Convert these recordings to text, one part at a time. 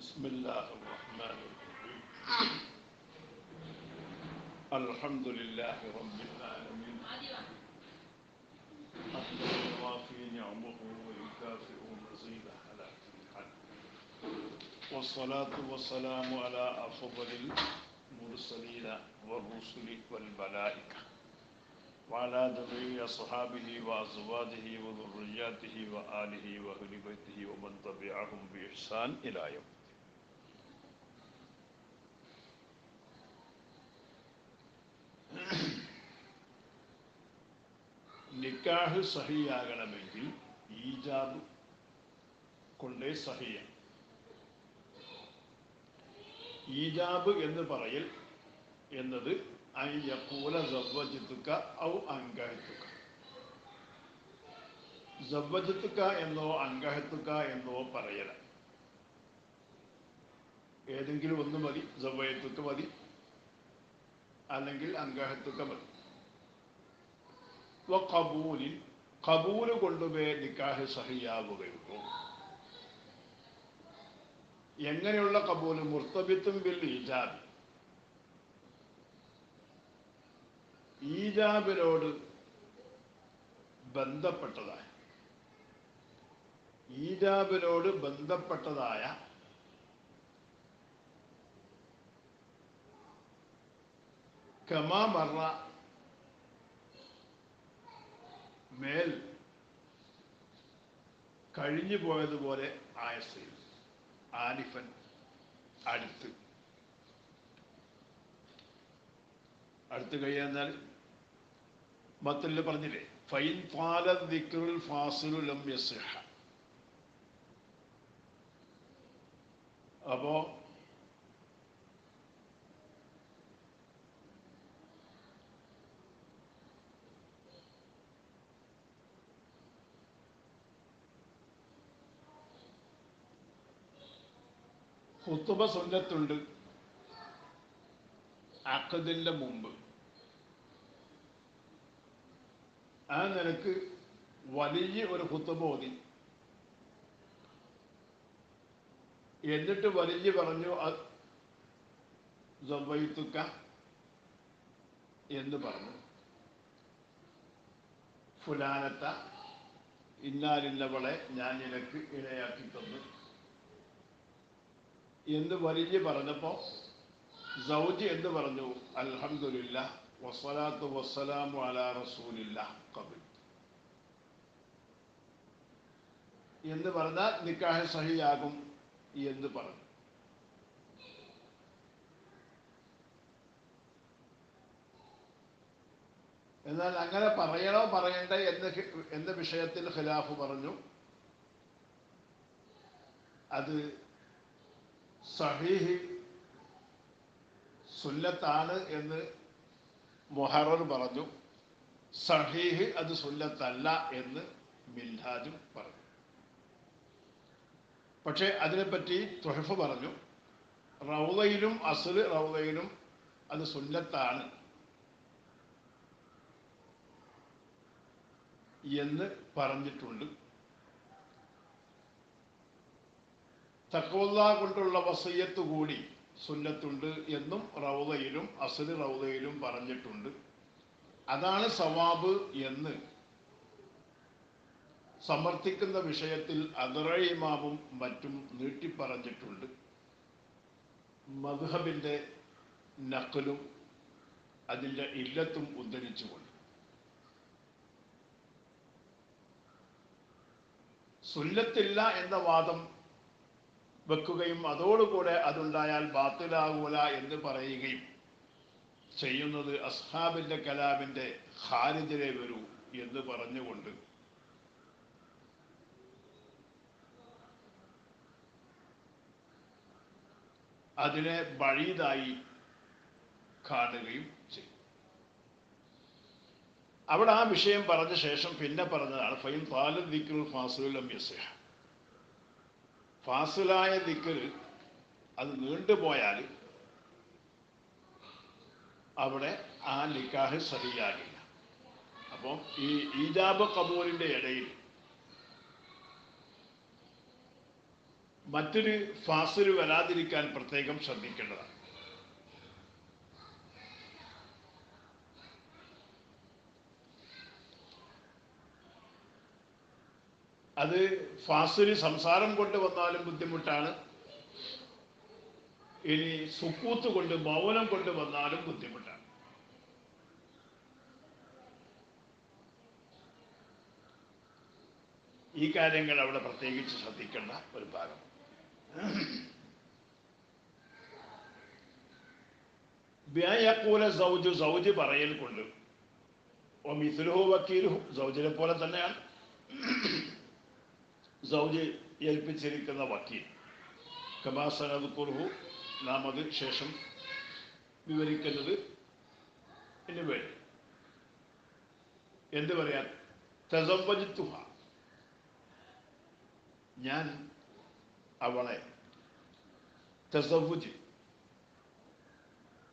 بسم الله الرحمن الرحيم الحمد لله رب العالمين حمدا يوافي نعمه ويكافئ مزيده على كل حال والصلاة والسلام على أفضل المرسلين والرسل والملائكة وعلى جميع أصحابه وأزواجه وذرياته وآله وأهل بيته ومن تبعهم بإحسان إلى يوم. നിക്കാഹ് സഹിയാകണമെങ്കിൽ ഈജാബ് കൊണ്ടേ സഹിയാണ്. ഈജാബ് എന്ന് പറയൽ എന്നത് അയ്യഖൂല സവ്വജ്തുക ഔ അൻകഹ്തുക. സവ്വജ്തുക എന്നോ അൻകഹ്തുക എന്നോ പറയല. ഏതെങ്കിലും ഒന്ന് മതി, സവ്വജ്തുക മതി, അല്ലെങ്കിൽ അൻകഹ്തുക മതി. വഖബൂലിൻ, ഖബൂല് കൊണ്ടുവേ നിക്കാഹ് സഹിയാവുകയുള്ളൂ. എങ്ങനെയുള്ള ഖബൂല്? മുർത്തബിത്തും ബിൽ ഈജാബ്, ഈജാബിനോട് ബന്ധപ്പെട്ടതായ, ഈജാബിനോട് ബന്ധപ്പെട്ടതായ കമാ മറ, മേൽ കഴിഞ്ഞു പോയതുപോലെ ആയസയിൽ, ആലിഫൻ അടുത്ത്, അടുത്ത് കഴിയാന്നാൽ മത്തല് പറഞ്ഞില്ലേ, ഫൈൻ ത്വാല ദിക്റുൽ ഫാസിലു ലം യസിഹ. അപ്പോ ഖുതുബ സുന്നത്തുണ്ട് അഖദിന്റെ മുമ്പ്. ആ നിലക്ക് വലിയ ഒരു ഖുതുബ ഓതി എന്നിട്ട് വലിയ പറഞ്ഞു സവ്വയ്തുക എന്ന് പറഞ്ഞു, ഫുലാനത്ത ഇന്നാലിന്നവളെ ഞാൻ നിനക്ക് ഇണയാക്കി തന്നു എന്ന് വലിയ പറഞ്ഞപ്പോ സൗജി എന്ന് പറഞ്ഞു, അൽഹംദുലില്ലാഹ് വസ്സലാത്തു വസ്സലാമു അലാ റസൂലില്ലാഹ് ഖബൽ എന്ന് പറഞ്ഞാൽ നിക്കാഹ് സഹിയാകും എന്ന് പറഞ്ഞു. എന്നാൽ അങ്ങനെ പറയണോ പറയണ്ടേ എന്ന വിഷയത്തിൽ ഖിലാഫ് പറഞ്ഞു. അത് സഹീഹ് സുന്നത്താണ് എന്ന് മുഹറർ പറഞ്ഞു, സഹീഹ് അത് സുന്നത്തല്ല എന്ന് മിൻഹാജും പറഞ്ഞു. പക്ഷേ അതിനെപ്പറ്റി തുഹഫ പറഞ്ഞു, റൗളയിലും അസ്ല് റൗളയിലും അത് സുന്നത്താണ് എന്ന് പറഞ്ഞിട്ടുണ്ട്. തഖ്വല്ലാ കൊണ്ടുള്ള വസിയ്യത്ത് കൂടി സുന്നത്തുണ്ട് എന്നും റൗളയിലും അസ്ല് റൗളയിലും പറഞ്ഞിട്ടുണ്ട്. അതാണ് സവാബ് എന്ന് സമർത്ഥിക്കുന്ന വിഷയത്തിൽ അദ്റഈ ഇമാമും മറ്റും നീട്ടിപ്പറഞ്ഞിട്ടുണ്ട്. മദ്ഹബിന്റെ നഖലും അതിൻ്റെ ഇല്ലത്തും ഉദ്ധരിച്ചുകൊണ്ട് സുന്നത്തില്ല എന്ന വാദം വെക്കുകയും അതോടുകൂടെ അതുണ്ടായാൽ ബാത്തിലാകൂല എന്ന് പറയുകയും ചെയ്യുന്നത് അസ്ഹാബിന്റെ കലാമിന്റെ ഖാരിജിലെ വരൂ എന്ന് പറഞ്ഞുകൊണ്ട് അതിനെ ബഈദായി കാണുകയും ചെയ്യും. അവിടെ ആ വിഷയം പറഞ്ഞ ശേഷം പിന്നെ പറഞ്ഞതാണ് ഫൈൻ ത്വാല ദിക്റുൽ ഫാസിലു ലം യസിഹ. ഫാസിലായ ദിക്ർ അത് നീണ്ടുപോയാൽ അവിടെ ആ നിക്കാഹ് സഹിയാകില്ല. അപ്പം ഈ ഈജാബ് ഖബൂലിന്റെ ഇടയിൽ മറ്റൊരു ഫാസിൽ വരാതിരിക്കാൻ പ്രത്യേകം ശ്രദ്ധിക്കേണ്ടതാണ്. അത് ഫാസിൽ സംസാരം കൊണ്ട് വന്നാലും ബുദ്ധിമുട്ടാണ്, ഇനി സുക്കൂത്ത് കൊണ്ട് മൗനം കൊണ്ട് വന്നാലും ബുദ്ധിമുട്ടാണ്. ഈ കാര്യങ്ങൾ അവിടെ പ്രത്യേകിച്ച് ശ്രദ്ധിക്കേണ്ട ഒരു ഭാഗം. ബിഅയഖൂല സൗജു, സൗജ് പറയൽ കൊണ്ട്, വമിസ്ലുഹു വക്കീലുഹു, സൗജിനെ പോലെ തന്നെയാണ് സൗജ് ഏൽപ്പിച്ചിരിക്കുന്ന വക്കീൽ. കമാ സനദ്കുറുഹു, നാം അത് ശേഷം വിവരിക്കുന്നത് ഇനി വേണ്ടി. എന്ത് പറയാൻ? തസവ്വജ്തുഹ, ഞാൻ അവളെ, തസവ്വുജ്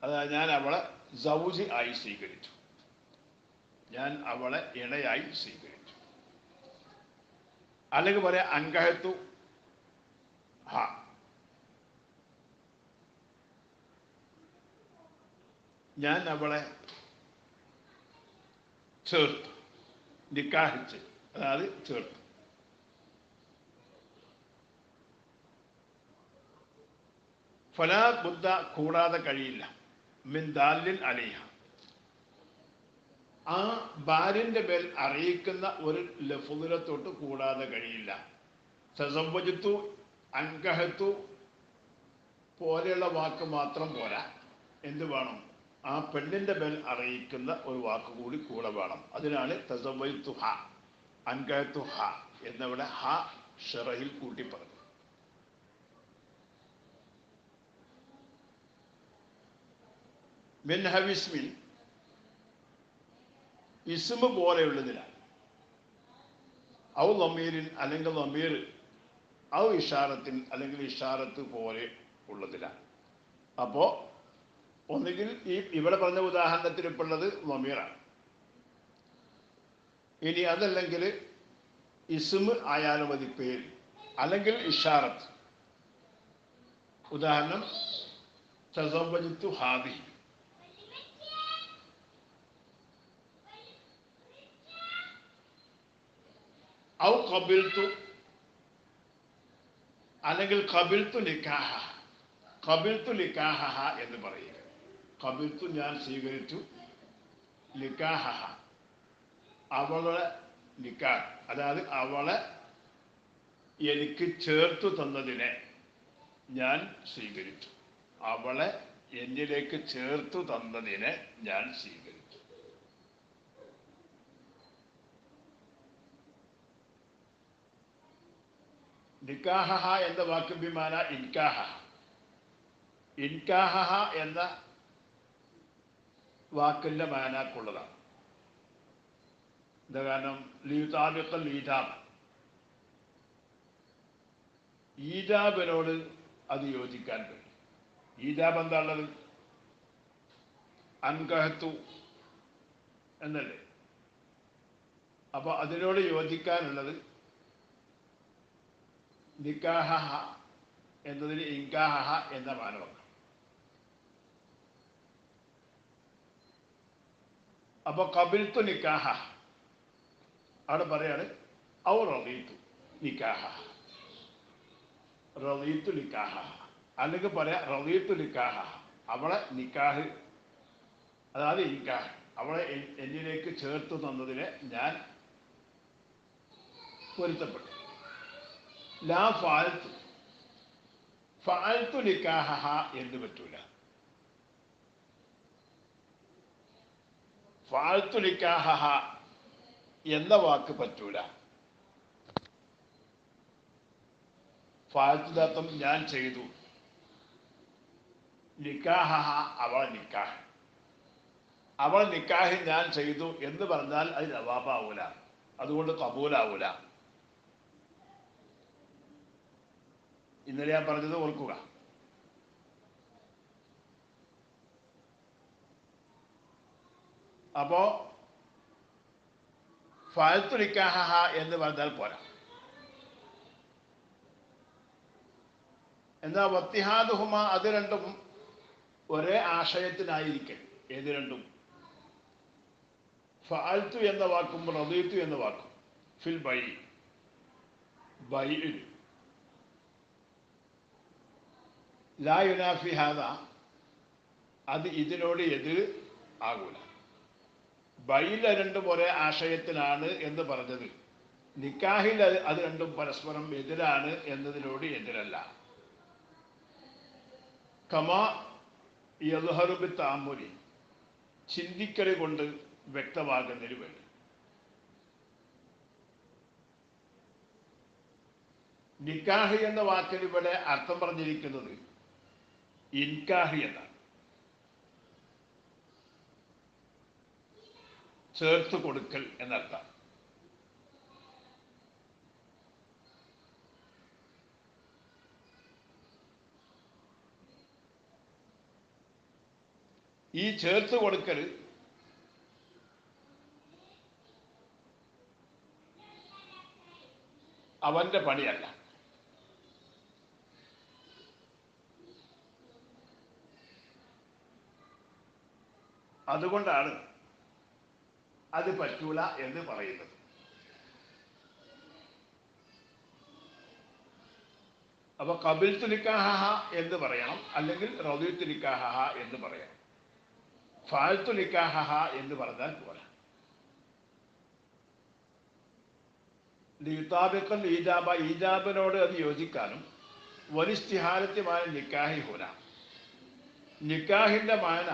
അതായത് ഞാൻ അവളെ സൗജ് ആയി സ്വീകരിച്ചു, ഞാൻ അവളെ ഇണയായി സ്വീകരിച്ചു. അല്ലെങ്കിൽ പറയാം അൻകഹത്തു ഹ, ഞാൻ അവളെ ചേർത്തു, നിക്കാഹിച്ച്, അതായത് ചേർത്തു. ഫലാ ബുദ്ധ, കൂടാതെ കഴിയില്ല, മിൻ ദാലിൻ അലൈഹ, ആ ഭാര്യന്റെ മേൽ അറിയിക്കുന്ന ഒരു ലഫ്ദിനെ കൂടാതെ കഴിയില്ല. തസവ്വജ്തു, അൻകഹത്തു പോലെയുള്ള വാക്ക് മാത്രം പോരാ, എന്ത് വേണം? ആ പെണ്ണിന്റെ മേൽ അറിയിക്കുന്ന ഒരു വാക്ക് കൂടി കൂടെ വേണം. അതിനാണ് തസവ്വജ്തു ഹ, അൻകഹത്തു ഹ എന്നിവിടെ ഹ ഷറഹിൽ കൂട്ടി പറഞ്ഞു. മിൻ ഹവിസ്മിൻ, ഇസ്മ പോലെയുള്ളതിനാൽ, ഔ ലമീരിൻ, അല്ലെങ്കിൽ ലമീർ, ഔ ഇഷാറത്തിൻ, അല്ലെങ്കിൽ ഇഷാറത്ത് പോലെ ഉള്ളതിനാൽ. അപ്പോ ഒന്നുകിൽ ഈ ഇവിടെ പറഞ്ഞ ഉദാഹരണത്തിൽ ഇപ്പോൾ ഉള്ളത് ലമീറാണ്, ഇനി അതല്ലെങ്കിൽ ഇസ്മ ആയാലും മതി, പേര്, അല്ലെങ്കിൽ ഇഷാറത്ത്. ഉദാഹരണം തസവ്വജ്തു ഹാദിഹി, ഔ ഖബിൽതു, അല്ലെങ്കിൽ ഖബിൽതു നിക്കാഹ, ഖബിൽതു നിക്കാഹ എന്ന് പറയുക. ഖബിൽതു ഞാൻ സ്വീകരിച്ചു, നിക്കാഹ അവളെ നിക്കാഹ്, അതായത് അവളെ എനിക്ക് ചേർത്തു തന്നതിനെ ഞാൻ സ്വീകരിച്ചു, അവളെ എന്നിലേക്ക് ചേർത്തു തന്നതിനെ ഞാൻ സ്വീകരിച്ചു. നിക്കാഹ എന്ന വാക്ക് ബിമാന ഇൻകാഹ, ഇൻകാഹ എന്ന വാക്കിന്റെ മാനാക്കുള്ളതാണ്. എന്താ കാരണം? ലീതാബിക്കൽ ഈജാബ്, ഈജാബിനോട് അത് യോജിക്കാൻ കഴിയും. ഈജാബ് എന്താ ഉള്ളത്? അൻകഹത്തു എന്നല്ലേ. അപ്പൊ അതിനോട് യോജിക്കാനുള്ളത് നിക്കാഹ എന്നതിന് ഇൻകാഹ എന്ന മാന വെക്കണം. അപ്പൊ ഖബിൽതു നിക്കാഹ അവിടെ പറയാണ് ഔ റളീതു നിക്കാഹ, റളീതു നിക്കാഹ, അല്ലെങ്കിൽ പറയാ റളീതു നിക്കാഹ, അവളെ നിക്കാഹ്, അതായത് ഇൻകാഹ്, അവളെ എന്നിലേക്ക് ചേർത്ത് തന്നതിനെ ഞാൻ പൊരുത്തപ്പെട്ടു. ലാ ഫഅൽതു, ഫഅൽതു നിക്കാഹ എന്ന് പറ്റൂല. ഫഅൽതു നിക്കാഹ എന്ന വാക്ക് പറ്റൂല. ഫഅൽതു ദാത്തം ഞാൻ ചെയ്തു, നിക്കാഹ അവൾ നിക്കാഹ്, അവൾ നിക്കാഹ് ഞാൻ ചെയ്തു എന്ന് പറഞ്ഞാൽ അത് ജവാബാവൂല, അതുകൊണ്ട് കബൂലാവൂല. ഇന്നലെ ഞാൻ പറഞ്ഞത് ഓർക്കുക. അപ്പോ ഫഅൽതു നിക്കാഹ എന്ന് പറഞ്ഞാൽ പോരാ. എന്നാൽ വത്തിഹാദുഹുമ അത് രണ്ടും ഒരേ ആശയത്തിനായിരിക്കും. ഏത് രണ്ടും? ഫഅൽതു എന്ന വാക്കും റദീതു എന്ന വാക്കും ഫിൽ ബൈഇൽ ലാ യുനാഫി ഹാദ, അത് ഇതിനോട് എതിർ ആകൂല. ബൈയിൽ രണ്ടും ഒരേ ആശയത്തിലാണ് എന്ന് പറഞ്ഞത് നിക്കാഹിൽ അത് രണ്ടും പരസ്പരം എതിരാണ് എന്നതിനോട് എതിരല്ല. കമാ യദ്ഹറു ബിത്തഅമ്മുലി, ചിന്തിക്കൽ കൊണ്ട് വ്യക്തമാകുന്നതിന് വേണ്ടി. നിക്കാഹ് എന്ന വാക്കിന് ഇവിടെ അർത്ഥം പറഞ്ഞിരിക്കുന്നത് ഇൻകാഹ് എന്നാണ്, ചേർത്ത് കൊടുക്കൽ എന്നർത്ഥം. ഈ ചേർത്ത് കൊടുക്കൽ അവന്റെ പണിയല്ല. അതുകൊണ്ടാണ് അത് പറ്റൂല എന്ന് പറയുന്നത്. അപ്പൊ ഖബിൽതു നിക്കാഹ എന്ന് പറയണം, അല്ലെങ്കിൽ റദീതു നിക്കാഹ എന്ന് പറയണം. ഫഅൽതു നിക്കാഹ എന്ന് പറഞ്ഞാൽ പോരാ. ലിയുതാബിഖൽ ഈജാബ, ഈജാബിനോട് അത് യോജിക്കാനും വലിസ്തിഹാലത്യമായ നിക്കാഹി ഹുന, നിക്കാഹിന്റെ മാന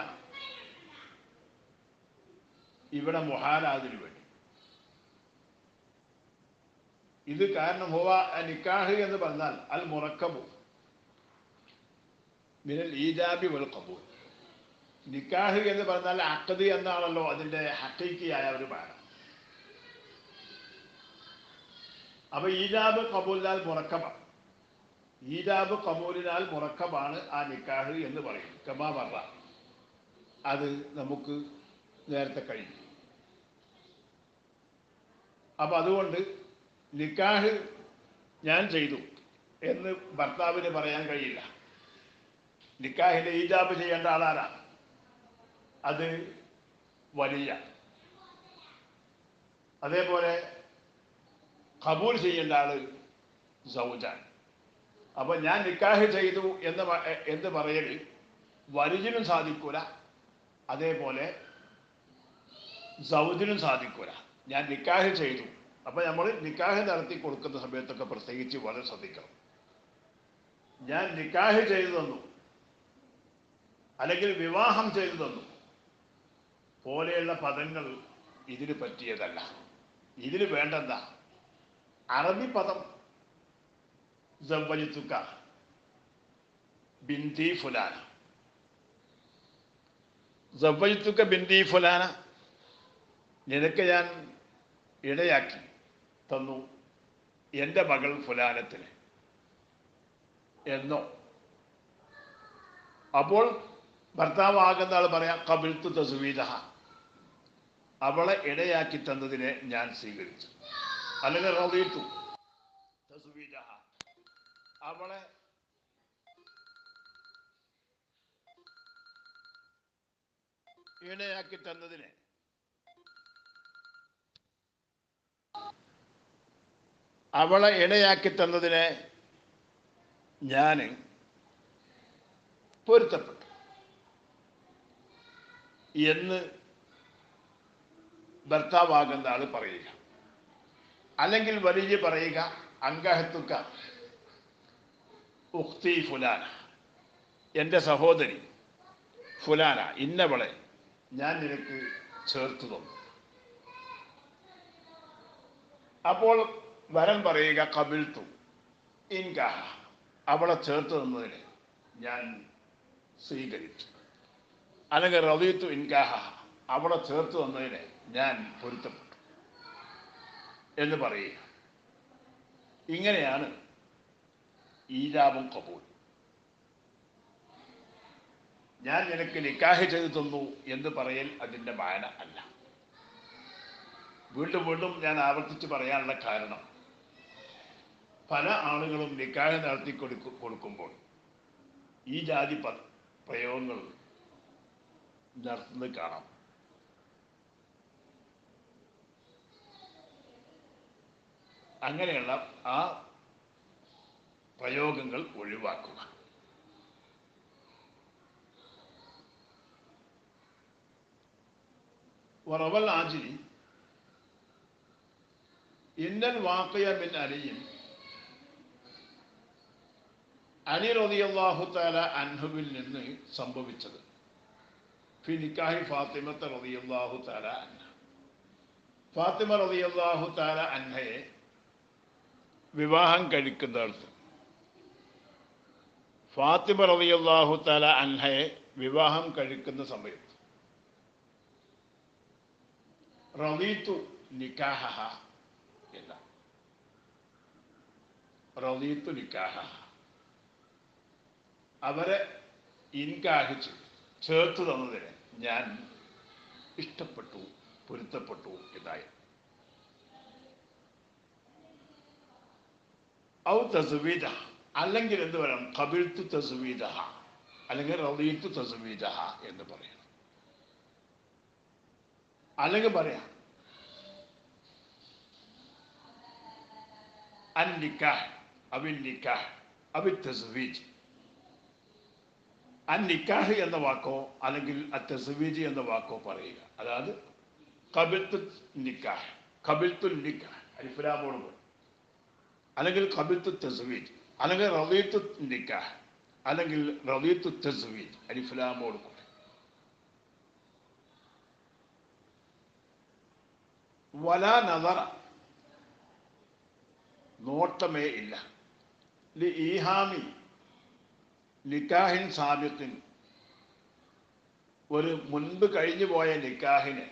ഇവിടെ മുഹാലാദിന് വേണ്ടി. ഇത് കാരണം ഹുവ നിക്കാഹ് എന്ന് പറഞ്ഞാൽ അൽ മുറക്കബു മിനൽ ഈജാബി വൽ ഖബൂൽ. നിക്കാഹ് എന്ന് പറഞ്ഞാൽ അഖദ് എന്നാണല്ലോ അതിന്റെ ഹഖീഖിയായ ഒരു മാന. അപ്പൊ ഈജാബ് ഖബൂലിനാൽ മുറക്കബാണ്, ഈജാബ് ഖബൂലിനാൽ മുറക്കബാണ് ആ നിക്കാഹ് എന്ന് പറയും. കമാ പറ, അത് നമുക്ക് നേരത്തെ കഴിഞ്ഞു. അപ്പൊ അതുകൊണ്ട് നിക്കാഹ് ഞാൻ ചെയ്തു എന്ന് ഭർത്താവിന് പറയാൻ കഴിയില്ല. നിക്കാഹിന്റെ ഈജാബ് ചെയ്യേണ്ട ആളാരാണ്? അത് വലിയ. അതേപോലെ ഖബൂൽ ചെയ്യേണ്ട ആള് സൗജാൻ. അപ്പൊ ഞാൻ നിക്കാഹ് ചെയ്തു എന്ന് പറയൽ വലിയനും സാധിക്കൂല, അതേപോലെ സൗജിനും സാധിക്കൂല. ഞാൻ നിക്കാഹ് ചെയ്തു. അപ്പൊ നമ്മൾ നിക്കാഹ് നടത്തി കൊടുക്കുന്ന സമയത്തൊക്കെ പ്രത്യേകിച്ച് വളരെ ശ്രദ്ധിക്കണം. ഞാൻ നിക്കാഹ് ചെയ്തു തന്നു, അല്ലെങ്കിൽ വിവാഹം ചെയ്തു തന്നു പോലെയുള്ള പദങ്ങൾ ഇതിന് പറ്റിയതല്ല. ഇതിന് വേണ്ടെന്താ? അറബി പദം സവ്വജ്തുക ബിന്തി ഫുലാന, സവ്വജ്തുക ബിന്തി ഫുലാന, നിനക്ക് ഞാൻ ഇടയാക്കി തന്നു എൻ്റെ മകൾ ഫുലാനത്തിന് എന്നോ. അപ്പോൾ ഭർത്താവാകുന്ന ആൾ പറയാം ഖബിൽതു തസ്വീജഹ, അവളെ ഇടയാക്കി തന്നതിനെ ഞാൻ സ്വീകരിച്ചു. അല്ലെങ്കിൽ റദീതു തസ്വീജഹ, അവളെ ഇടയാക്കി തന്നതിനെ ഞാൻ പൊരുത്തപ്പെട്ടു എന്ന് ഭർത്താവാകുന്ന ആൾ പറയുക. അല്ലെങ്കിൽ വലിയ പറയുക അങ്കഹത്തുക്ക ഉഖ്തി ഫുലാന, എൻ്റെ സഹോദരി ഫുലാന ഇന്നവളെ ഞാൻ നിനക്ക് ചേർത്തു തന്നു. അപ്പോൾ വരൻ പറയുക ഖബിൽതു ഇൻകാഹ, അവളെ ചേർത്ത് തന്നതിന് ഞാൻ സ്വീകരിച്ചു. അല്ലെങ്കിൽ റദീതു ഇൻകാഹ, അവളെ ചേർത്ത് തന്നതിന് ഞാൻ പൊരുത്തപ്പെട്ടു എന്ന് പറയുക. ഇങ്ങനെയാണ് ഈജാബും ഖബൂൽ. ഞാൻ നിനക്ക് നിക്കാഹ് ചെയ്തു തന്നു എന്ന് പറയൽ അതിൻ്റെ മാന അല്ല. വീണ്ടും വീണ്ടും ഞാൻ ആവർത്തിച്ച് പറയാനുള്ള കാരണം, പല ആളുകളും നിക്കാഹ് നടത്തി കൊടുക്കുമ്പോൾ ഈ ജാതി പ്രയോഗങ്ങൾ നടത്തുന്നത് കാണാം. അങ്ങനെയുള്ള ആ പ്രയോഗങ്ങൾ ഒഴിവാക്കുക. വറവൽ ആജിരി ഇന്നൽ വാഖിയ മിൻ അലിയിൻ അലി റളിയല്ലാഹു തആല അൻഹുവിൽ നിന്ന് സംഭവിച്ചത് ഫി നിക്കാഹി ഫാത്തിമത്ത റളിയല്ലാഹു തആല അൻഹ. ഫാത്തിമ റളിയല്ലാഹു തആല അൻഹയെ വിവാഹം കഴിക്കുന്നിടത്ത് ഫാത്തിമ റളിയല്ലാഹു തആല അൻഹയെ വിവാഹം കഴിക്കുന്ന സമയത്ത് റളീതു നിക്കാഹഹ എന്ന റളീതു നിക്കാഹഹ അവരെ ഇൻകാഹിച്ച് ചേർത്ത് തന്നതിന് ഞാൻ ഇഷ്ടപ്പെട്ടു, പൊരുത്തപ്പെട്ടു എന്നായി. ഔ തസ്വീദ അല്ലെങ്കിൽ എന്ത് പറയാം, ഖബിൽതു തസ്വീദഹ അല്ലെങ്കിൽ റളീതു തസ്വീദഹ എന്ന് പറയാം. അല്ലെങ്കിൽ പറയാം അൻ നിക്കാഹ് അവിൻ നിക്കാഹ് അബി തസ്വീജ്. അൻ നിക്കാഹ് എന്ന വാക്കോ അല്ലെങ്കിൽ തസ്വീജ് എന്ന വാക്കോ പറയുക. അതായത് ഖബിൽതു നിക്കാഹ്, ഖബിൽതു നിക്കാഹ് അലിഫ്ലാമോട്, അല്ലെങ്കിൽ ഖബിൽതു തസ്വീജ്, അല്ലെങ്കിൽ റളീതു നിക്കാഹ്, അല്ലെങ്കിൽ റളീതു തസ്വീജ് അലിഫ്ലാമോട് കൂടി. വലാ നദറ നോട്ടമേ ഇല്ല, ലി ഈഹാമി നിക്കാഹിൻ സാബിഖിൻ ഒരു മുൻപ് കഴിഞ്ഞു പോയ നിക്കാഹിനെ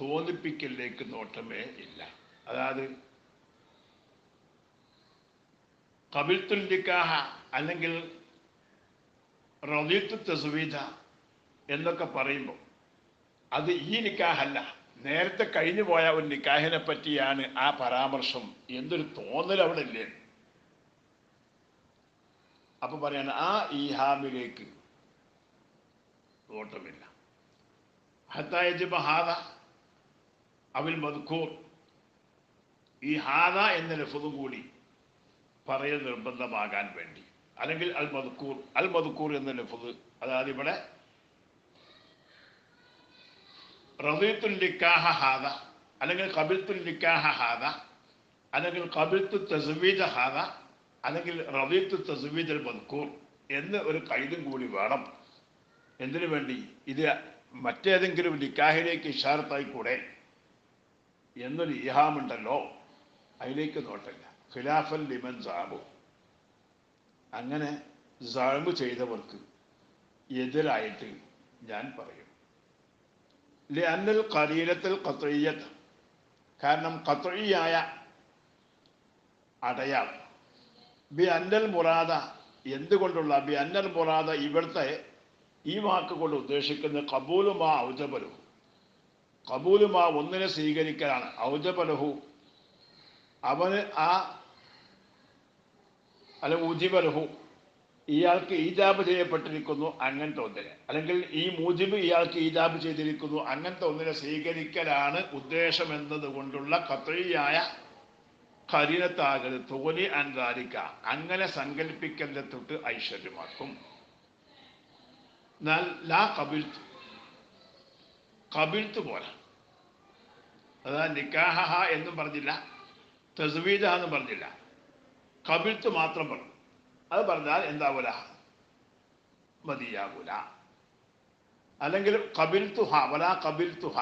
തോന്നിപ്പിക്കലിലേക്ക് നോട്ടമേ ഇല്ല. അതായത് ഖബിൽതുൽ നിക്കാഹ അല്ലെങ്കിൽ റളീതു തസ്വീജ എന്നൊക്കെ പറയുമ്പോൾ അത് ഈ നിക്കാഹല്ല, നേരത്തെ കഴിഞ്ഞു പോയ ഒരു നിക്കാഹിനെ പറ്റിയാണ് ആ പരാമർശം എന്നൊരു തോന്നൽ അവിടെ ഇല്ലേ. അപ്പൊ പറയാണ് ആ ഈഹാമിലേക്ക് നോട്ടമില്ല. ഹത്താ യജിബ ഹാദ അവിൽ മദ്കൂർ, ഈ ഹാദ എന്ന ലഫ്ദും കൂടി പറയൽ നിർബന്ധമാകാൻ വേണ്ടി, അല്ലെങ്കിൽ അൽ മദ്കൂർ, അൽ മദ്കൂർ എന്ന ലഫ്ദ്, അതായത് ഇവിടെ റളീതു നിക്കാഹ ഹാദ അല്ലെങ്കിൽ ഖബിൽതു നിക്കാഹ ഹാദ അല്ലെങ്കിൽ ഖബിൽതു തസ്വീജ ഹാദ അല്ലെങ്കിൽ റളീതു തസ്വീജ് അൽ മദ്കൂർ എന്ന് ഒരു കൈതും കൂടി വേണം. എന്തിനു വേണ്ടി? ഇത് മറ്റേതെങ്കിലും നിക്കാഹിലേക്ക് ഇഷാറത്തായി കൂടെ എന്നൊരു ഈഹാമുണ്ടല്ലോ, അതിലേക്ക് നോട്ടില്ല. ഖിലാഫൻ ലിമൻ സാബു, അങ്ങനെ സാബ് ചെയ്തവർക്ക് എതിരായിട്ട് ഞാൻ പറയും. ലിഅന്നൽ ഖലീലത്തുൽ ഖത്ഇയ്യത്ത്, കാരണം ഖത്ഇയായ അടയാളം, ബി അന്നൽ മുറാദ എന്തുകൊണ്ടുള്ള, ബി അന്നൽ മുറാദ ഇവിടുത്തെ ഈ വാക്ക് കൊണ്ട് ഉദ്ദേശിക്കുന്നത് ഖബൂലുമാ ഔജബലഹു, ഖബൂലുമാ ഒന്നിനെ സ്വീകരിക്കലാണ്, ഔജബലഹു അവന് ആ അല്ല ഉജിബലഹു ഇയാൾക്ക് ഈജാബ് ചെയ്യപ്പെട്ടിരിക്കുന്നു അങ്ങനത്തെ ഒന്നിനെ, അല്ലെങ്കിൽ ഈ മൂജിബ് ഇയാൾക്ക് ഈജാബ് ചെയ്തിരിക്കുന്നു അങ്ങനത്തെ ഒന്നിനെ സ്വീകരിക്കലാണ് ഉദ്ദേശം എന്നതുകൊണ്ടുള്ള ഖത്ഇയായ ഖരീനത്താകരുത്. തോലി അൻദാലിക അങ്ങനെ സങ്കല്പിക്കലിനെ തൊട്ട് ഐശ്വര്യമാക്കും. ലാ ഖബിൽതു, ഖബിൽതു പോലെ, അതായത് നിക്കാഹ എന്നും പറഞ്ഞില്ല, തസ്വീജ എന്നും പറഞ്ഞില്ല, ഖബിൽതു മാത്രം പറഞ്ഞു. അത് പറഞ്ഞാൽ എന്താവൂല, മതിയാവൂല. അല്ലെങ്കിൽ ഖബിൽതുഹ വലാ ഖബിൽതുഹ,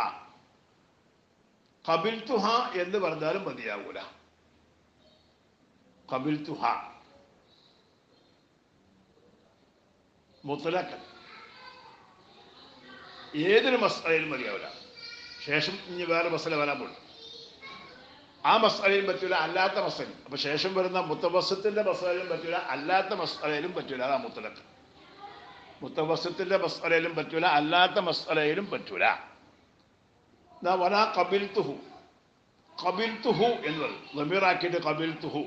ഖബിൽതുഹ എന്ന് പറഞ്ഞാലും മതിയാവൂല. ഖബിൽതുഹ മുത്ലഖൻ ഏതൊരു മസ്അലയിലും മതിയാവില്ല. ശേഷം ഇനി വേറെ മസ്അല വരാൻ പോകും, ആ മസ്അലയും പറ്റൂല, അല്ലാത്ത മസ്അലയും. അപ്പൊ ശേഷം വരുന്ന മുത്തവസ്സത്തിന്റെ മസ്അലയിലും പറ്റൂല, അല്ലാത്ത മസ്അലയിലും പറ്റൂല. അതാ മുത്തലഖ്. മുത്തവസ്സത്തിന്റെ മസ്അലയിലും പറ്റൂല, അല്ലാത്ത മസ്അലയിലും പറ്റൂല. വലാ ഖബിൽതുഹു, ഖബിൽതുഹു എന്നത് ളമീറാക്കിയിട്ട് ഖബിൽതുഹു,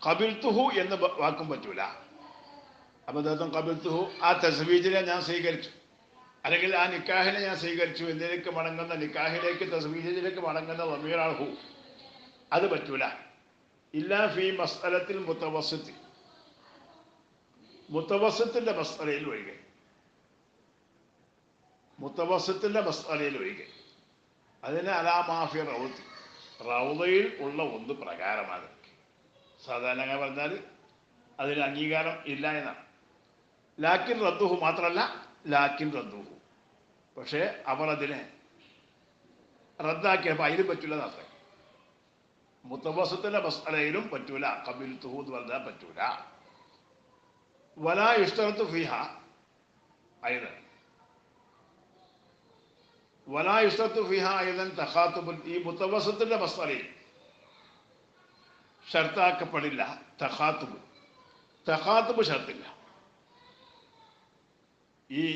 ഖബിൽതുഹു എന്ന വാക്കും പറ്റൂല. അപ്പോൾ അദ്ദേഹം കബിൽത്തുഹു ആ തസ്വീജിനെ ഞാൻ സ്വീകരിച്ചു, അല്ലെങ്കിൽ ആ നിക്കാഹിനെ ഞാൻ സ്വീകരിച്ചു എന്നതിലേക്ക് മടങ്ങുന്ന നിക്കാഹിലേക്ക് തസ്വീജിലേക്ക് മടങ്ങുന്ന വമീറാണ് ഹു. അത് പറ്റൂല. ഇല്ലാ ഫി മസ്അലത്തിൽ മുത്തവസ്സിത്ത്, മുത്തവസ്സിത്തിന്റെ മസ്അലയിൽ ഒഴികെ, മുത്തവസ്സിത്തിന്റെ മസ്അലയിൽ ഒഴികെ. അതിന് അലാ മാഫി റൗദ്, റൗദയിൽ ഉള്ള ഒന്ന് പ്രകാരമാണ്. സാധാരണ അങ്ങനെ പറഞ്ഞാൽ അതിന് അംഗീകാരം ഇല്ല എന്നാണ്. ലാക്കിൻ റദ്ദുഹു മാത്രമല്ല, ലാക്കിൻ റദ്ദുഹു, പക്ഷേ അവർ അതിനെ റദ്ദാക്കിയപ്പോൾ അതിലും പറ്റൂല എന്നർത്ഥം. മുത്തവസ്സിത്തിന്റെ മസ്അലയിലും പറ്റൂല, ഖബിൽതുഹു എന്ന് പറഞ്ഞാൽ പറ്റൂല. വലാ യുശ്തറത്തു ഫീഹ അയ്ദൻ, വലാ യുശ്തറത്തു ഫീഹ അയ്ദൻ തഖാതുബ്. ഈ മുത്തവസ്സിത്തിന്റെ മസ്അലയിൽ ഷർത്താക്കപ്പെടില്ല തഖാതുബ്. തഖാതുബ് ഷർത്തില്ല. ഈ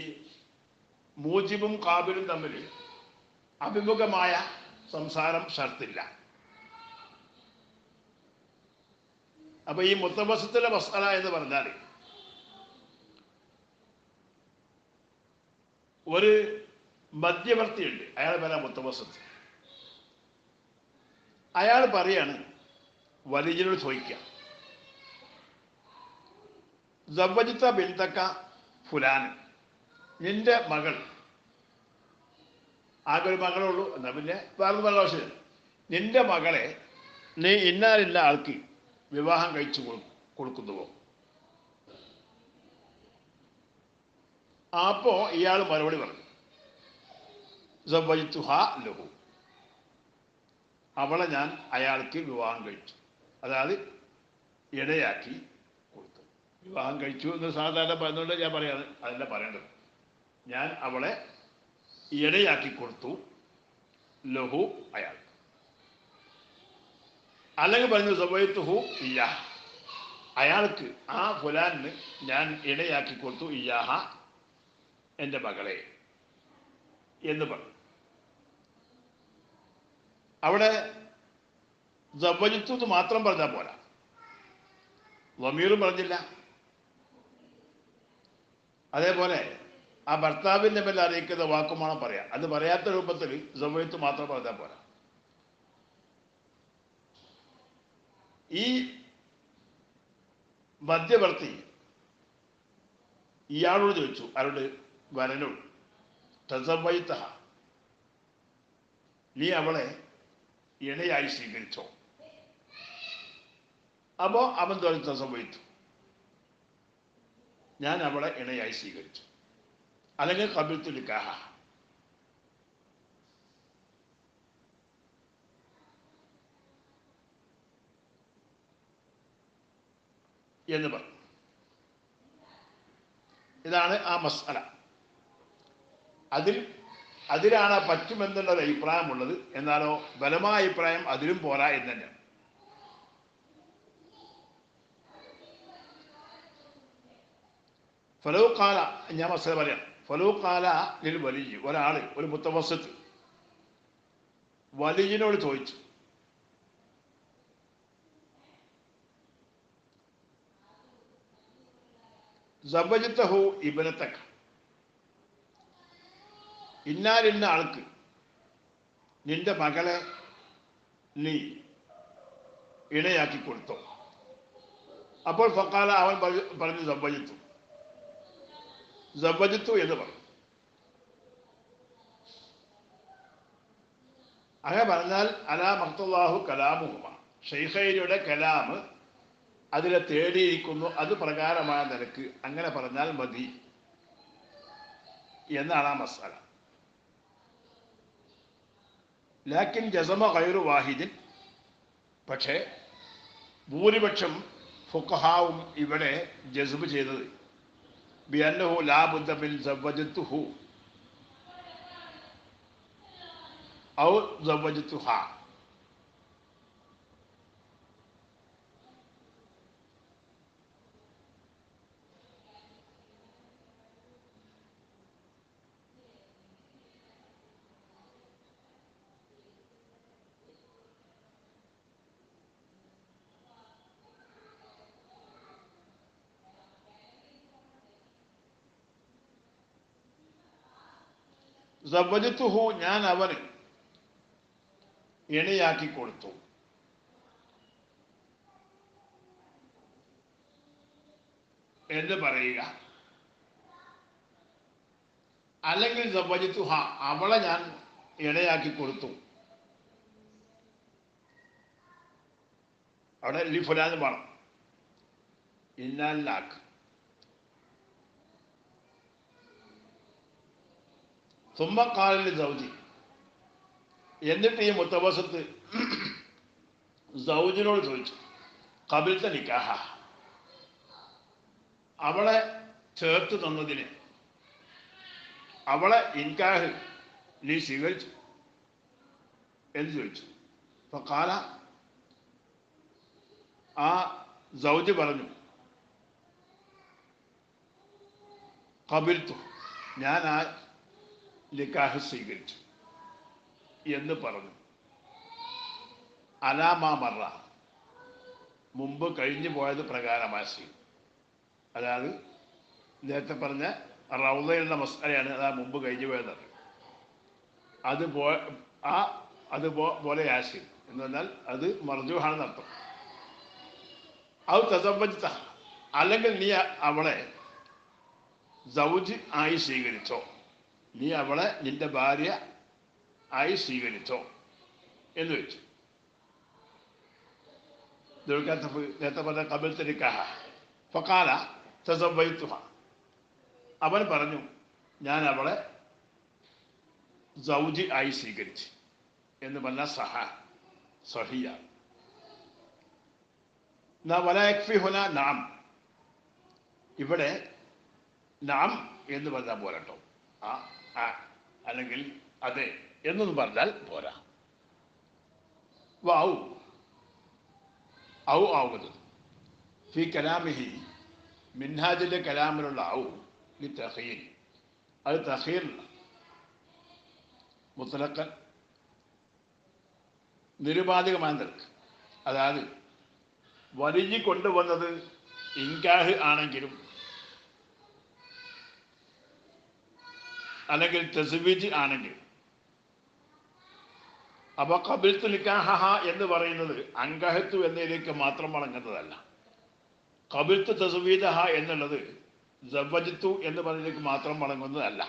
മൂജിബും കാബിലും തമ്മിൽ അഭിമുഖമായ സംസാരം ഷർത്തില്ല. അപ്പൊ ഈ മുത്തവസ്സിത്തിന്റെ മസ്അല എന്ന് പറഞ്ഞാൽ ഒരു മധ്യവർത്തിയുണ്ട്, അയാൾ പേരാ മുത്തവസ്സിത്ത്. അയാൾ പറയാണ്, വലിയനോട് ചോദിക്കുക, സവ്വജിത്ത ബിൻതക ഫുലാൻ, നിന്റെ മകൾ, ആകെ ഒരു മകളുള്ളൂ, എന്നാ പിന്നെ വേറൊരു മകൾ ആവശ്യമില്ല, നിന്റെ മകളെ നീ ഇന്നാലിന്ന ആൾക്ക് വിവാഹം കഴിച്ചു കൊടുക്കുന്നുവോ? അപ്പോ ഇയാൾ മറുപടി പറഞ്ഞു, സവ്വജ്തുഹാ ലഹു, അവളെ ഞാൻ അയാൾക്ക് വിവാഹം കഴിച്ചു, അതായത് ഇടയാക്കി കൊടുത്തു. വിവാഹം കഴിച്ചു എന്ന് സാധാരണ പറയുന്നുണ്ട്, ഞാൻ പറയാതെ അതല്ല പറയേണ്ടത്. ഞാൻ അവളെ ഇടയാക്കി കൊടുത്തു, ലഹു അയാൾ. അല്ലെങ്കിൽ പറഞ്ഞു സവ്വജ്തുഹു ഇയ്യാഹ, അയാൾക്ക് ആ ഫുലാനിന് ഞാൻ ഇടയാക്കി കൊടുത്തു, ഇയ്യാഹ എൻ്റെ മകളെ എന്ന് പറഞ്ഞു. അവിടെ സവ്വജ്തു എന്ന് മാത്രം പറഞ്ഞാൽ പോരാ, വമീറും പറഞ്ഞില്ല. അതേപോലെ ആ ഭർത്താവിൻ്റെ മേൽ അറിയിക്കുന്ന വാക്കുമാണ് പറയാം. അത് പറയാത്ത രൂപത്തിൽ സവ്വജ്തു മാത്രം പറഞ്ഞാൽ പോരാ. ഈ മധ്യവർത്തി ഇയാളോട് ചോദിച്ചു, ആരോട്? വരനോട്, തസവ്വൈതഹ, നീ അവളെ ഇണയായി സ്വീകരിച്ചോ? അപ്പോ അവൻ തോന്നി തസവ്വൈതു, ഞാൻ അവളെ ഇണയായി സ്വീകരിച്ചു, അല്ലെങ്കിൽ ഖബിൽതു നിക്കാഹ എന്ന് പറഞ്ഞു. ഇതാണ് ആ മസ്അല. അതിലാണ് പറ്റുമെന്നുള്ളൊരു അഭിപ്രായമുള്ളത്. എന്നാലോ ബലമായ അഭിപ്രായം അതിലും പോരാ എന്ന് തന്നെയാണ്. ഫലൂഖാല, ഞാൻ മസ്അല പറയാം. ഫലൂഖാല ലിൽ വലിയ, ഒരാൾ, ഒരു മുത്തവസ്സിത്ത് വലിയനോട് ചോദിച്ചു, സവ്വജ്തഹു ഇബ്നതക, ഇന്നാലിന്ന ആൾക്ക് നിന്റെ മകളെ നീ ഇണയാക്കി കൊടുത്തോ? അപ്പോൾ ഫഖാല, അവൻ പറഞ്ഞു സവ്വജ്തു എന്ന് പറഞ്ഞു. അങ്ങനെ പറഞ്ഞാൽ അലാ മഖ്തല്ലാഹു കലാമുഹുമ, ഷെയ്ഖൈനിയുടെ കലാമ് അതിലെ തേടിയിരിക്കുന്നു, അത് പ്രകാരമായ നിലക്ക് അങ്ങനെ പറഞ്ഞാൽ മതി എന്നാണ് ആ മസ്അല. ലാക്കിൻ ജസമ ഗൈറു വാഹിദിൻ, പക്ഷേ ഭൂരിപക്ഷം ഫുഖഹാവും ഇവിടെ ജസ്ബ് ചെയ്തത് ബിഅന്നഹു ലാ ബുദ്ദ മിൻ സവ്വജ്തുഹു ഔ സവ്വജ്തുഹാ, സവ്വജത്തുഹു ഞാൻ അവന് ഇണയാക്കി കൊടുത്തു. എന്ന് പറയുക, അല്ലെങ്കിൽ സവ്വജത്തുഹ അവളെ ഞാൻ ഇണയാക്കി കൊടുത്തു. അവിടെ ലിഫുലാന്ന് വേണം, ഇന്നാലാക്ക്. സുമ്മക്കാലിൽ സൗജി, എന്നിട്ട് ഈ മുത്തവസത്ത് സൗജിനോട് ചോദിച്ചു, ഖബിൽത നിക്കാഹ, അവളെ ചേർത്ത് തന്നതിന്, അവളെ ഇൻകാഹ് നീ സ്വീകരിച്ചു എന്ന് ചോദിച്ചു. അപ്പൊ കാല, ആ സൗജ് പറഞ്ഞു, ഖബിൽതു, ഞാൻ ആ നിക്കാഹ് സ്വീകരിച്ചു എന്ന് പറഞ്ഞു. അലാമാ മറ, മുമ്പ് കഴിഞ്ഞു പോയത് പ്രകാരമായ സ്വീകരിച്ചു. അതായത് നേരത്തെ പറഞ്ഞ റൗളയുള്ള മസ്അലയാണ്, അതാ മുമ്പ് കഴിഞ്ഞു പോയതാണ്. അതുപോലെ ആശയം എന്ന് പറഞ്ഞാൽ അത് മർജൂഹാണെന്ന് അർത്ഥം. അത് തസവ്വജ്ത, അല്ലെങ്കിൽ നീ അവളെ സൗജ് ആയി സ്വീകരിച്ചോ, നീ അവളെ നിന്റെ ഭാര്യ ആയി സ്വീകരിച്ചോ എന്ന് വെച്ചു. നേരത്തെ പറഞ്ഞ ഖബിൽത നിക്കാഹ, ഫഖാല തസവ്വജ്തുഹ, അവൻ പറഞ്ഞു ഞാൻ അവളെ സൗജ് ആയി സ്വീകരിച്ചു എന്ന് പറഞ്ഞ സഹിയ. വലയക്ഫിഹുന നാം, ഇവിടെ നാം എന്ന് പറഞ്ഞാൽ പോരാട്ടോ, അല്ലെങ്കിൽ അതെ എന്നൊന്നും പറഞ്ഞാൽ പോരാ. ഔ ആവുന്നത് ഫി കലാമിഹി, മിൻഹാജിന്റെ കലാമിലുള്ള ഔ ലി തഖീർ, അത് തഖീറില്ല. മുത്തലക്കൻ നിരുപാധികമായ നിരക്ക്, അതായത് വലിഞ്ഞു കൊണ്ടുവന്നത് ഇൻകാഹ് ആണെങ്കിലും അല്ലെങ്കിൽ തസ്വീജ് ആണെങ്കിലും. അപ്പൊ ഖബിൽതു നിക്കാഹ എന്ന് പറയുന്നത് അൻകഹത്തു എന്നതിലേക്ക് മാത്രം മടങ്ങുന്നതല്ല. ഖബിൽതു തസ്വീജഹ എന്നുള്ളത് സവ്വജ്തു എന്ന് പറഞ്ഞതിലേക്ക് മാത്രം മടങ്ങുന്നതല്ല.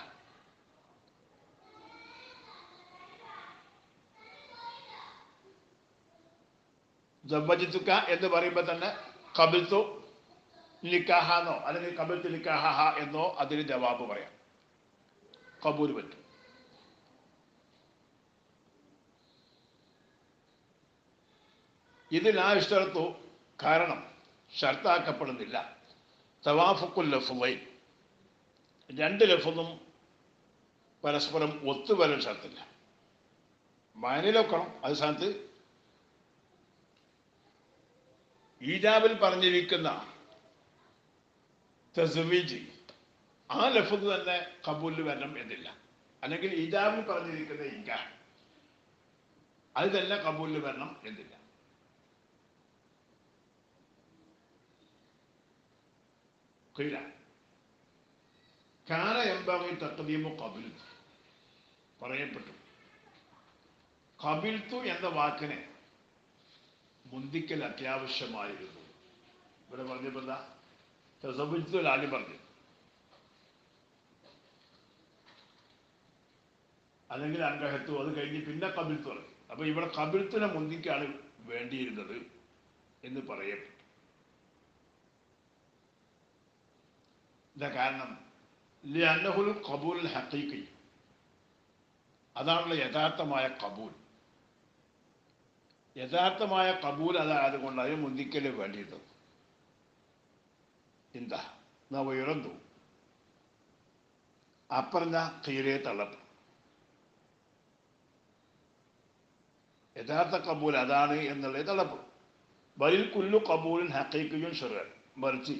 സവ്വജ്തുക എന്ന് പറയുമ്പോൾ തന്നെ ഖബിൽതു നിക്കാഹ എന്നോ അല്ലെങ്കിൽ ഖബിൽതു നിക്കാഹ എന്നോ അതിന് ജവാബ് പറയാം, കബൂൽ പറ്റും. ഇത് ലാ ഇഷ്തറത്തു, കാരണം ഷർത്താക്കപ്പെടുന്നില്ല. തവാഫുഖുൽ ലഫ്ളൈൻ, രണ്ട് ലഫ്ളും പരസ്പരം ഒത്തുവരൽ ഷർത്തില്ല. മാനിലൊക്കണം, അത് സ്ഥാനത്ത് ഈജാബിൽ പറഞ്ഞിരിക്കുന്ന തസ്വീജ് ആ ലഫ്ള് തന്നെ കബൂലിൽ വരണം എന്നില്ല. അല്ലെങ്കിൽ ഈജാബിൽ പറഞ്ഞിരിക്കുന്ന ഇൻകാഹ് അത് തന്നെ കബൂലിൽ വരണം എന്നില്ല. കാന യംബഗി തഖ്ദീമു ഖബിൽ, പറയപ്പെട്ടു ഖബിൽതു എന്ന വാക്കിനെ മുന്തിക്കൽ അത്യാവശ്യമായിരുന്നു. ഇവിടെ പറഞ്ഞപ്പോൾ തസവ്വുജ്തു ആദ്യം പറഞ്ഞു, അല്ലെങ്കിൽ അൻകഹത്തു, അത് കഴിഞ്ഞ് പിന്നെ ഖബിൽതു പറഞ്ഞു. അപ്പൊ ഇവിടെ ഖബിൽത്തിനെ മുന്തിക്കാണ് വേണ്ടിയിരുന്നത് എന്ന് പറയപ്പെട്ടു. എന്താ കാരണം? ലിഅന്നഹുൽ ഖബൂൽ ഹഖീഖി, അതാണല്ലോ യഥാർത്ഥമായ കബൂൽ. യഥാർത്ഥമായ കബൂൽ അതായതുകൊണ്ട് അതിന് മുന്തിക്കല് വേണ്ടിയത്. എന്താ നാ ഉയർന്നു അപ്പറഞ്ഞ തീരെ തള്ളപ്പെട്ടു. യഥാർത്ഥ കബൂൽ അതാണ് എന്നുള്ളത് തള്ളപ്പെടും. ബലിൽ കുല്ലു കബൂലിൻ ഹഖീഖിയുൻ ശർഅൻ, മറിച്ച്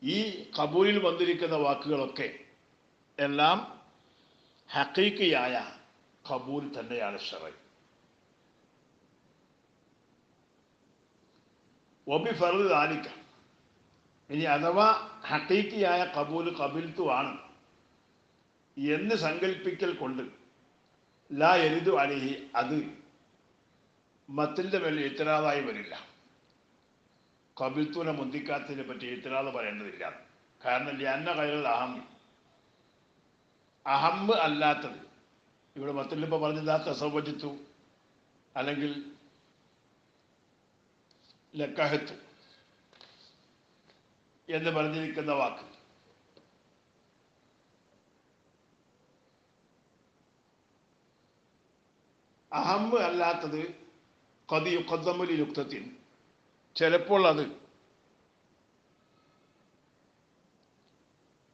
ഈ കബൂലിൽ വന്നിരിക്കുന്ന വാക്കുകളൊക്കെ എല്ലാം ഹഖീഖിയായ കബൂൽ തന്നെയാണ് ശർഅ. വബി ഫർദ് ദാലിക, ഇനി അഥവാ ഹഖീഖിയായ കബൂൽ ഖബിൽതു ആണ്, എന്ന് സങ്കല്പിക്കൽ കൊണ്ട് ലാ എരിതു അലിഹി അത് മത്തിൻ്റെ മേൽ ഇത്തരാതായി വരില്ല. കബിൽത്തൂനെ മുന്തിക്കാത്തതിനെ പറ്റി ഇത്തരാത് പറയേണ്ടതില്ല. കാരണം ലിയന്ന കൈറൽ അഹമ്മ് അല്ലാത്തത് ഇവിടെ മത്തിലിപ്പോൾ പറഞ്ഞതാ തസവ്വജിത്തു അല്ലെങ്കിൽ ലക്കഹത്തു എന്ന് പറഞ്ഞിരിക്കുന്ന വാക്ക് അഹമ്മ് അല്ലാത്തത് ഖദ് യുഖദ്ദമു ലിനുക്തത്തിൻ ചിലപ്പോൾ അത്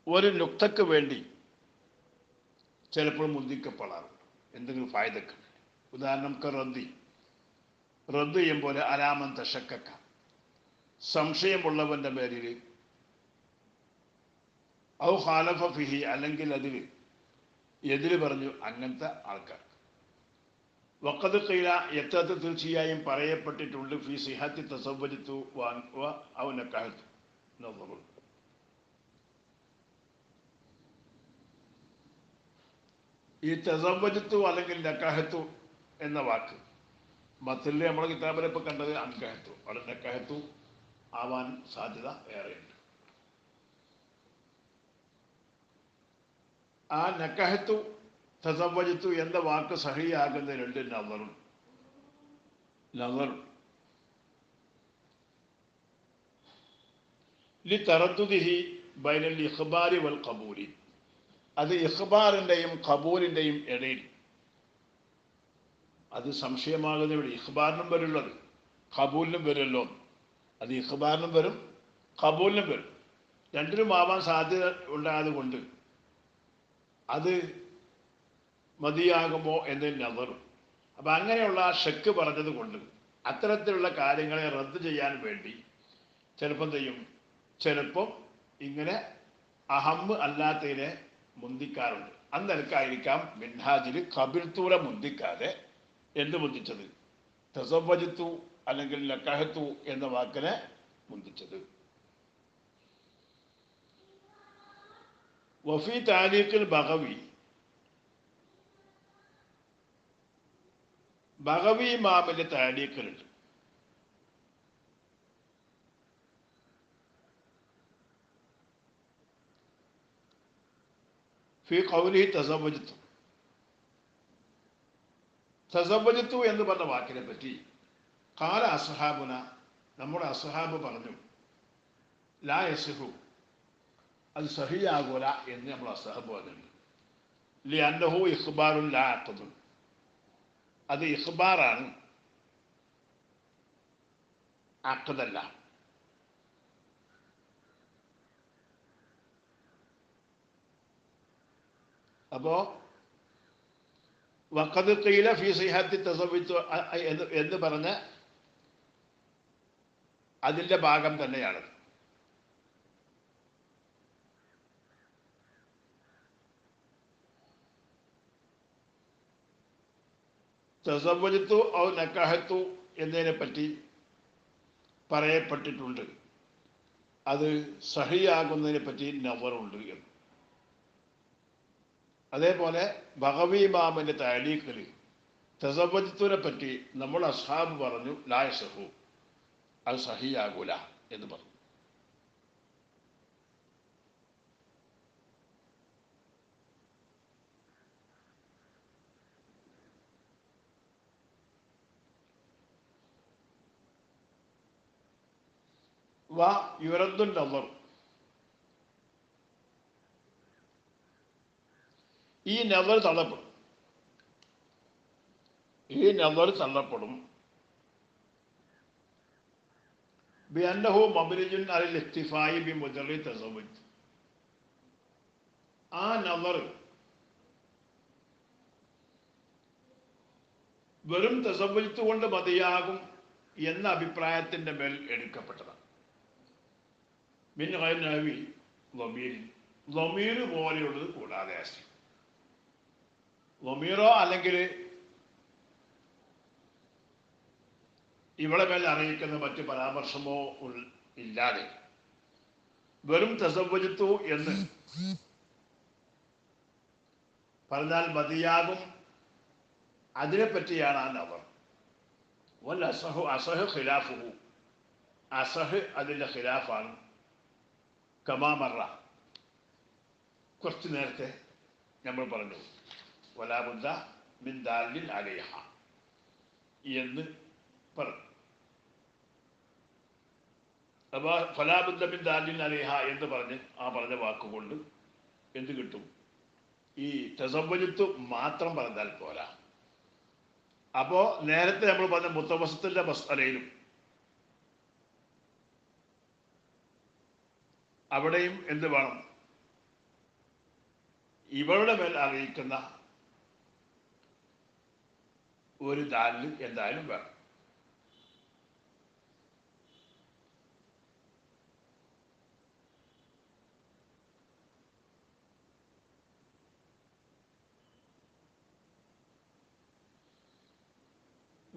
ഒരു നുക്തക്ക് വേണ്ടി ചിലപ്പോൾ മുന്തിക്കപ്പെടാറുണ്ട്, എന്തെങ്കിലും ഫായദക്ക്. ഉദാഹരണം റദ്ദ് ചെയ്യും പോലെ അലാമൻ തശക്കക്ക സംശയമുള്ളവൻ്റെ പേരിൽ ഔ ഖാലഫ ഫിഹി അല്ലെങ്കിൽ അതിൽ എതിര് പറഞ്ഞു അങ്ങനത്തെ ആൾക്കാർ. വഖദ് ഖീല യത്തത് തീർച്ചയായും പറയപ്പെട്ടിട്ടുണ്ട് ഫി സിഹത്തി തസവ്വജത്തു ഔ നക്കഹത്തു നദറു. ഈ തസവ്വജത്തു അല്ലെങ്കിൽ നക്കഹത്തു എന്ന വാക്ക് മത്തില് നമ്മുടെ കിതാബിലെ ഇപ്പൊ കണ്ടത് അൻകഹത്തു, അവിടെ നക്കഹത്തു ആവാൻ സാധ്യത ഏറെയുണ്ട്. ആ നക്കഹത്തു തസവ്വജത്തു എന്ന വാക്ക് സഹിയാകുന്നതിനുണ്ട് നദറുൻ ലിതറദ്ദുദിഹി ബൈനൽ ഇഖ്ബാരി വൽ ഖബൂലി. അത് ഇഖ്ബാറിൻ്റെയും ഖബൂലിൻ്റെയും ഇടയിൽ അത് സംശയമാകുന്ന ഇവിടെ ഇഖ്ബാറിനും വരുള്ളത് ഖബൂലിനും വരുമല്ലോ. അത് ഇഖ്ബാറിനും വരും ഖബൂലിനും വരും, രണ്ടിനും ആവാൻ സാധ്യത ഉണ്ടായത് കൊണ്ട് അത് മതിയാകുമോ എന്നതിൽ നദറും. അപ്പം അങ്ങനെയുള്ള ഷക്ക് പറഞ്ഞത് കൊണ്ട് അത്തരത്തിലുള്ള കാര്യങ്ങളെ റദ്ദ് ചെയ്യാൻ വേണ്ടി ചിലപ്പം ചെയ്യും, ചിലപ്പം ഇങ്ങനെ അഹമ്മ് അല്ലാത്തതിനെ മുന്തിക്കാറുണ്ട്. അന്നിലക്കായിരിക്കാം മിൻഹാജിൽ ഖബിൽത്തൂനെ മുന്തിക്കാതെ എന്ത് മുന്തിച്ചത് തസവ്വജത്തു അല്ലെങ്കിൽ ലക്കഹത്തു എന്ന വാക്കിനെ മുന്തിച്ചത്. വഫി താരീഖിൽ ബഗവി ഇമാമിന്റെ താരീഖിലുണ്ട് ഫി ഖൗലിഹി തസവ്വജത്തു എന്ന് പറഞ്ഞ വാക്കിനെ പറ്റി ഖാല അസ്ഹാബുന നമ്മുടെ അസ്ഹാബ് പറഞ്ഞു ലാ യസിഹു അത് സഹിയാകൂല എന്ന് നമ്മൾ അസ്ഹാബ് പറഞ്ഞിട്ടുണ്ട്. ലിഅന്നഹു ഇഖ്ബാറുൻ ലാ അഖ്ദുൻ അത് ഇഖ്ബാറാണ്, അഖ്ദല്ല. അപ്പോ വഖദ് ഖീല ഫീ സിഹത്തി തസവ്വുജു എന്ന് പറഞ്ഞ അതിൻ്റെ ഭാഗം തന്നെയാണ്. തസവ്വജത്തു ഔ നക്കഹത്തു എന്നതിനെ പറ്റി പറയപ്പെട്ടിട്ടുണ്ട്, അത് സഹിയാകുന്നതിനെ പറ്റി നവറുണ്ട് എന്ന്. അതേപോലെ ബഗവി ഇമാമിന്റെ തഅലീഖിൽ തസവ്വജത്തുനെ പറ്റി നമ്മൾ അസ്ഹാബ് പറഞ്ഞു ലാ യസഹു അത് സഹിയാകൂല എന്ന് പറഞ്ഞു. യുറദ്ദു നദർ ഈ നദർ തള്ളപ്പെടും, ഈ നദർ തള്ളപ്പെടും ബിഅന്നഹു മബ്നിയുൻ അലൽ ഇക്തിഫായി ബിമുജറദി തസവ്വുജ്. ആ നദർ വെറും തസവ്വുജ് കൊണ്ട് മതിയാകും എന്ന അഭിപ്രായത്തിന്റെ മേൽ എടുക്കപ്പെട്ടതാണ്. മിൻ ഗൈരി നഹ്വി ളമീർ പോലെയുള്ളത് കൂടാതെ ളമീറോ അല്ലെങ്കിൽ ഇവിടെ മേൽ അറിയിക്കുന്ന മറ്റ് പരാമർശമോ ഇല്ലാതെ വെറും തസവ്വുജത്തു എന്ന് പറഞ്ഞാൽ മതിയാകും. അതിനെപ്പറ്റിയാണ് ആ നവർ. വൽ അസഹു അസഹ് ഖിലാഫുഹു, അസഹ് അതിൻ്റെ ഖിലാഫാണ്. കമാമറ, കുറച്ച് നേരത്തെ നമ്മൾ പറഞ്ഞു, വലാബുദ്ദ മിൻ ദാലിൻ അലൈഹ എന്ന് പറഞ്ഞു. അപ്പോൾ ഫലാബുദ്ദ മിൻ ദാലിൻ അലൈഹ എന്ന് പറഞ്ഞ് ആ പറഞ്ഞ വാക്കുകൊണ്ട് എന്ത് കിട്ടും? ഈ തസവ്വുജ് മാത്രം പറഞ്ഞാൽ പോരാ. അപ്പോൾ നേരത്തെ നമ്മൾ പറഞ്ഞ മുത്തവസ്സത്തിന്റെ മസ്അലയിലും അവിടെയും എന്ത് വേണം? ഇവളുടെ മേൽ അറിയിക്കുന്ന ഒരു ദാലിൽ എന്തായാലും വേണം.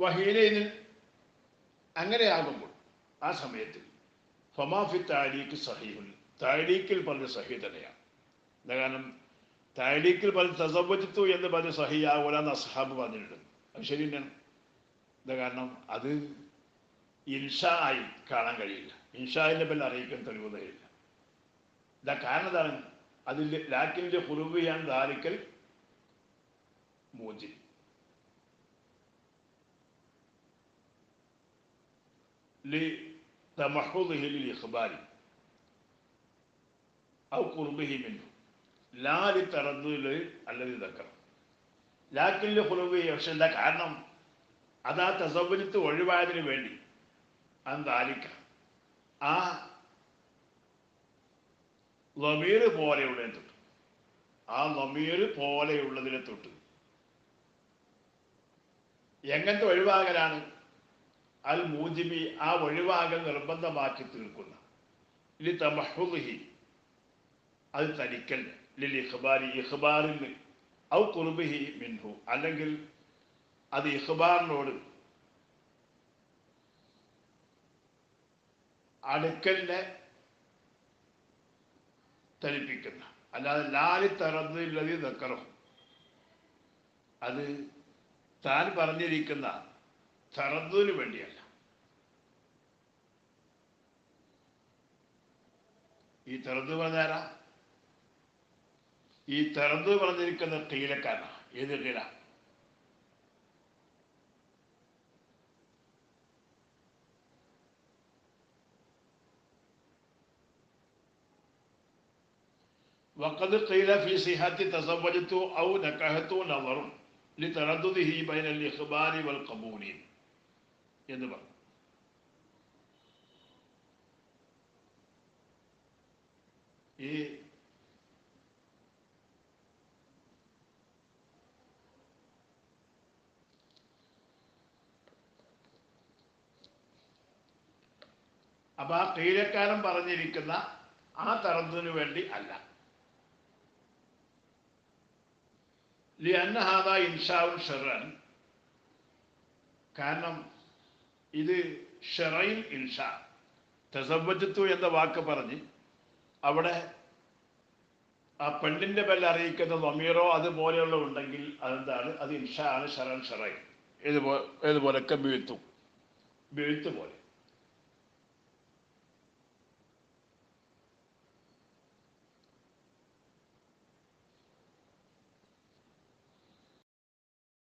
വഹീലയിൽ അങ്ങനെയാകുമ്പോൾ ആ സമയത്തിൽ ഫമാഫി താരീഖ് സഹീഹുൽ, താരീഖിൽ പറഞ്ഞ സഹീ തന്നെയാണ്. എന്താ കാരണം? താരീഖിൽ പറഞ്ഞ് തസവ്വജ്തു എന്ന് പറഞ്ഞ് സഹിയാവൂലെന്ന് അസ്ഹാബ് പറഞ്ഞിട്ടുണ്ട്. അത് ശരി തന്നെയാണ്. എന്താ കാരണം? അത് ഇൻഷാ ആയി കാണാൻ കഴിയില്ല. ഇൻഷായിൻ്റെ പേരിൽ അറിയിക്കാൻ തെളിവ് കഴിയില്ല. ഇതാ കാരണം എന്താണ്? അതിൽ ലാക്കിൻ്റെ ഹുറുവിയാൻ ദാരിക്കൽ മൂജിൻ. لتمحضه للإخبار أو قربه منه لا للتردد الذي ذكر. ലാക്കിൻ ഖുലുബിഹി, പക്ഷെ എന്താ കാരണം? അതാ തസവ്വുജ് ഒഴിവായതിന് വേണ്ടി അന്താലിക്ക ആ ലമീർ പോലെയുള്ളതിനെ തൊട്ട്, ആ ലമീർ പോലെയുള്ളതിനെ തൊട്ട് എങ്ങനത്തെ ഒഴിവാകലാണ്? അൽ മൂജിബി, ആ ഒഴിവാകൽ നിർബന്ധമാക്കി തീർക്കുന്ന, ലി തമഹുദിഹി, അത് തനിക്കൽ, ലിൽ ഇഖ്ബാരി, ഇഖ്ബാറിന്, ഔ ഖുർബിഹി മിൻഹു, അല്ലെങ്കിൽ അത് ഇഖ്ബാറിനോട് അടുക്കലിനെ തരിപ്പിക്കുന്ന, അല്ലാതെ ലാലി തറദ്ദില്ലതി ദക്കറഹു, അത് താൻ പറഞ്ഞിരിക്കുന്ന തറദ്ദിന് വേണ്ടിയല്ല. ഈ തറദ്ദ് പറഞ്ഞാരാ? ഈ തറദ്ദ് പറഞ്ഞിരിക്കുന്ന ഖീലക്കാരനാ. ഏത് ഖീല? വഖദ് ഖീല ഫീ സിഹത്തി തസവ്വജ്തു ഔ നകഹതു നദറുൻ ലിതറദ്ദുദിഹി ബൈന അൽ ഇഖ്ബാരി വൽ ഖബൂലി എന്ന് പറഞ്ഞു. ഈ അപ്പൊ ആ ഖീലക്കാരൻ പറഞ്ഞിരിക്കുന്ന ആ തറദ്ദിന് വേണ്ടി അല്ല. ലിഅന്ന ഹാദാ ഇൻഷാഉൻ ശർഅൻ, കാരണം ഇത് ഷറയിൽ ഇൻഷാ. തസവ്വജ്തു എന്ന വാക്ക് പറഞ്ഞ് അവിടെ ആ പെണ്ണിന്റെ പേരിൽ അറിയിക്കുന്ന ലമീറോ അതുപോലെയുള്ള ഉണ്ടെങ്കിൽ അതെന്താണ്? അത് ഇൻഷാ ആണ്, ഷറൻ ഷറൈ. ഏതുപോലെ ബീഴ്ത്തു പോലെ.